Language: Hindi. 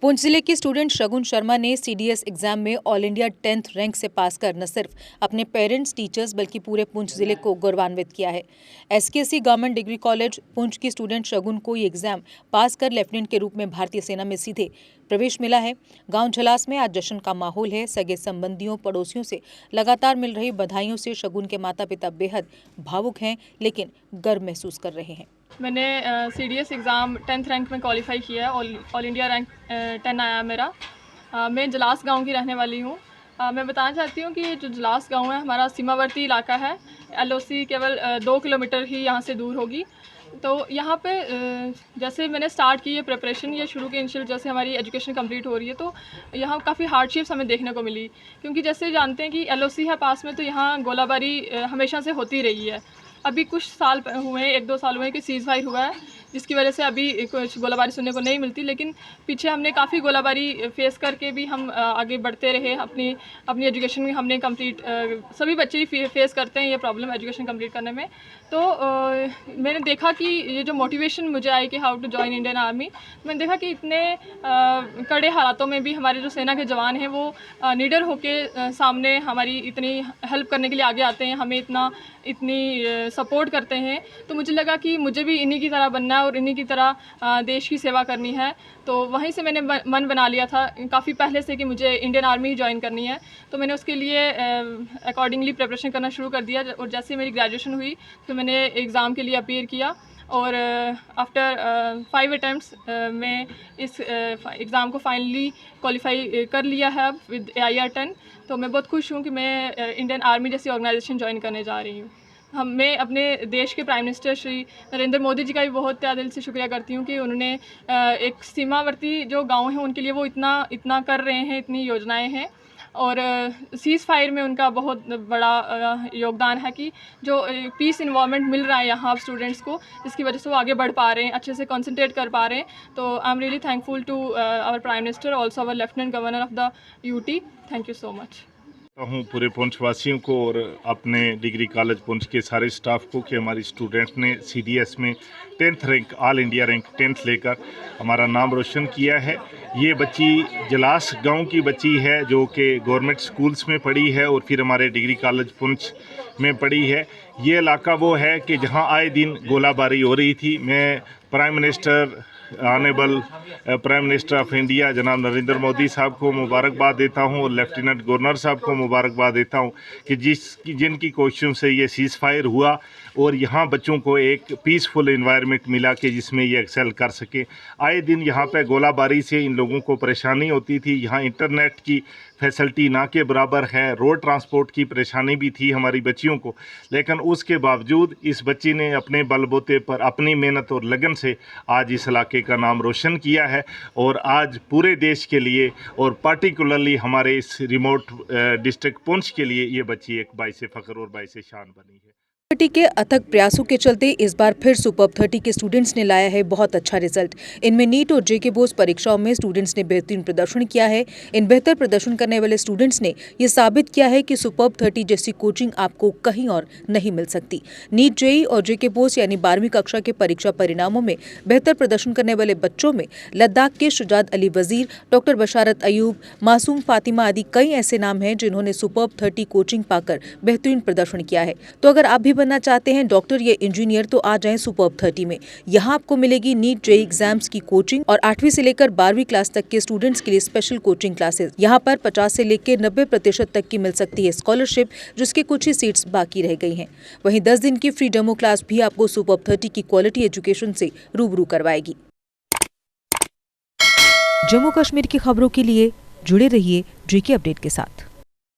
पुंछ जिले की स्टूडेंट शगुन शर्मा ने सीडीएस एग्जाम में ऑल इंडिया 10th रैंक से पास कर न सिर्फ अपने पेरेंट्स, टीचर्स बल्कि पूरे पुंछ जिले को गौरवान्वित किया है। एसकेसी गवर्नमेंट डिग्री कॉलेज पुंछ की स्टूडेंट शगुन को ये एग्जाम पास कर लेफ्टिनेंट के रूप में भारतीय सेना में सीधे प्रवेश मिला है। गांव झलास में आज जश्न का माहौल है। सगे संबंधियों, पड़ोसियों से लगातार मिल रही बधाइयों से शगुन के माता पिता बेहद भावुक हैं, लेकिन गर्व महसूस कर रहे हैं। मैंने सीडीएस एग्ज़ाम 10th रैंक में क्वालिफाई किया है। ऑल इंडिया रैंक 10 आया मेरा। मैं जलास गांव की रहने वाली हूँ। मैं बताना चाहती हूँ कि जो जलास गांव है हमारा सीमावर्ती इलाका है। एलओसी केवल 2 किलोमीटर ही यहाँ से दूर होगी। तो यहाँ पे जैसे मैंने स्टार्ट की है प्रिपरेशन, ये शुरू के इनिशियल जैसे हमारी एजुकेशन कंप्लीट हो रही है, तो यहाँ काफ़ी हार्डशिप्स हमें देखने को मिली, क्योंकि जैसे जानते हैं कि एलओसी है पास में, तो यहाँ गोलाबारी हमेशा से होती रही है। अभी कुछ साल हुए हैं, 1-2 साल हुए हैं कि सीज़ फायर हुआ है, जिसकी वजह से अभी कुछ गोलाबारी सुनने को नहीं मिलती। लेकिन पीछे हमने काफ़ी गोलाबारी फेस करके भी हम आगे बढ़ते रहे। अपनी एजुकेशन में हमने कंप्लीट, सभी बच्चे ही फेस करते हैं ये प्रॉब्लम एजुकेशन कंप्लीट करने में। तो मैंने देखा कि ये जो मोटिवेशन मुझे आई कि how to join Indian army, मैंने देखा कि इतने कड़े हालातों में भी हमारे जो सेना के जवान हैं वो निडर होकर सामने हमारी इतनी हेल्प करने के लिए आगे आते हैं, हमें इतनी सपोर्ट करते हैं। तो मुझे लगा कि मुझे भी इन्हीं की तरह बनना है और इन्हीं की तरह देश की सेवा करनी है। तो वहीं से मैंने मन बना लिया था काफ़ी पहले से कि मुझे इंडियन आर्मी ही ज्वाइन करनी है। तो मैंने उसके लिए अकॉर्डिंगली प्रिपरेशन करना शुरू कर दिया। और जैसे मेरी ग्रेजुएशन हुई तो मैंने एग्ज़ाम के लिए अपीयर किया और आफ्टर 5 अटैम्प्ट्स मैं इस एग्ज़ाम को फाइनली क्वालिफाई कर लिया है अब विद AIR 10। तो मैं बहुत खुश हूँ कि मैं इंडियन आर्मी जैसी ऑर्गेनाइजेशन ज्वाइन करने जा रही हूँ। मैं अपने देश के प्राइम मिनिस्टर श्री नरेंद्र मोदी जी का भी बहुत तहे दिल से शुक्रिया करती हूँ कि उन्होंने एक सीमावर्ती जो गांव हैं उनके लिए वो इतना कर रहे हैं, इतनी योजनाएं हैं। और सीज़ फायर में उनका बहुत बड़ा योगदान है कि जो पीस इन्वायरमेंट मिल रहा है यहाँ स्टूडेंट्स को, जिसकी वजह से वो आगे बढ़ पा रहे हैं, अच्छे से कंसंट्रेट कर पा रहे हैं। तो I am really thankful to our prime minister, also our lieutenant governor of the UT. Thank you so much. हूँ पूरे पुंछ वासियों को और अपने डिग्री कॉलेज पुंछ के सारे स्टाफ को कि हमारी स्टूडेंट ने सीडीएस में 10th rank, all India rank 10th लेकर हमारा नाम रोशन किया है। ये बच्ची जलास गांव की बच्ची है जो कि गवर्नमेंट स्कूल्स में पढ़ी है और फिर हमारे डिग्री कॉलेज पुंछ में पढ़ी है। ये इलाका वो है कि जहाँ आए दिन गोलाबारी हो रही थी। मैं prime minister, honourable prime minister of India जनाब नरेंद्र मोदी साहब को मुबारकबाद देता हूं और लेफ्टिनेंट गवर्नर साहब को मुबारकबाद देता हूं कि जिनकी कोशिशों से ये सीज़ फायर हुआ और यहाँ बच्चों को एक पीसफुल एनवायरनमेंट मिला कि जिसमें ये एक्सेल कर सके। आए दिन यहाँ पे गोलाबारी से इन लोगों को परेशानी होती थी। यहाँ इंटरनेट की फैसिलिटी ना के बराबर है, रोड ट्रांसपोर्ट की परेशानी भी थी हमारी बच्चियों को, लेकिन उसके बावजूद इस बच्ची ने अपने बलबूते पर अपनी मेहनत और लगन से आज इस इलाके का नाम रोशन किया है। और आज पूरे देश के लिए और पार्टिकुलरली हमारे इस रिमोट डिस्ट्रिक्ट पुंछ के लिए ये बच्ची एक बाइसे फ़ख्र और बाइसे शान बनी है। के अथक प्रयासों के चलते इस बार फिर सुपर्ब 30 के स्टूडेंट्स ने लाया है बहुत अच्छा रिजल्ट। इनमें नीट और जेके बोस परीक्षाओं में स्टूडेंट्स ने बेहतरीन प्रदर्शन किया है। इन बेहतर प्रदर्शन करने वाले स्टूडेंट्स ने ये साबित किया है कि सुपर्ब 30 जैसी कोचिंग आपको कहीं और नहीं मिल सकती। नीट, जेई और जेके बोस यानी 12वीं कक्षा के परीक्षा परिणामों में बेहतर प्रदर्शन करने वाले बच्चों में लद्दाख के शुजात अली वजीर, डॉक्टर बशारत अयूब, मासूम फातिमा आदि कई ऐसे नाम हैं जिन्होंने सुपर्ब 30 कोचिंग पाकर बेहतरीन प्रदर्शन किया है। तो अगर आप भी बनना चाहते हैं डॉक्टर या इंजीनियर तो आ जाएं सुपर्ब 30 में। यहाँ आपको मिलेगी नीट, जेई एग्जाम्स की कोचिंग और 8वीं से लेकर 12वीं क्लास तक के स्टूडेंट्स के लिए स्पेशल कोचिंग क्लासेस। यहाँ पर 50 से लेकर 90% तक की मिल सकती है स्कॉलरशिप, जिसके कुछ ही सीट्स बाकी रह गई हैं। वहीं 10 दिन की फ्री डेमो क्लास भी आपको सुपर्ब 30 की क्वालिटी एजुकेशन से रूबरू करवाएगी। जम्मू कश्मीर की खबरों के लिए जुड़े रहिए JK अपडेट के साथ।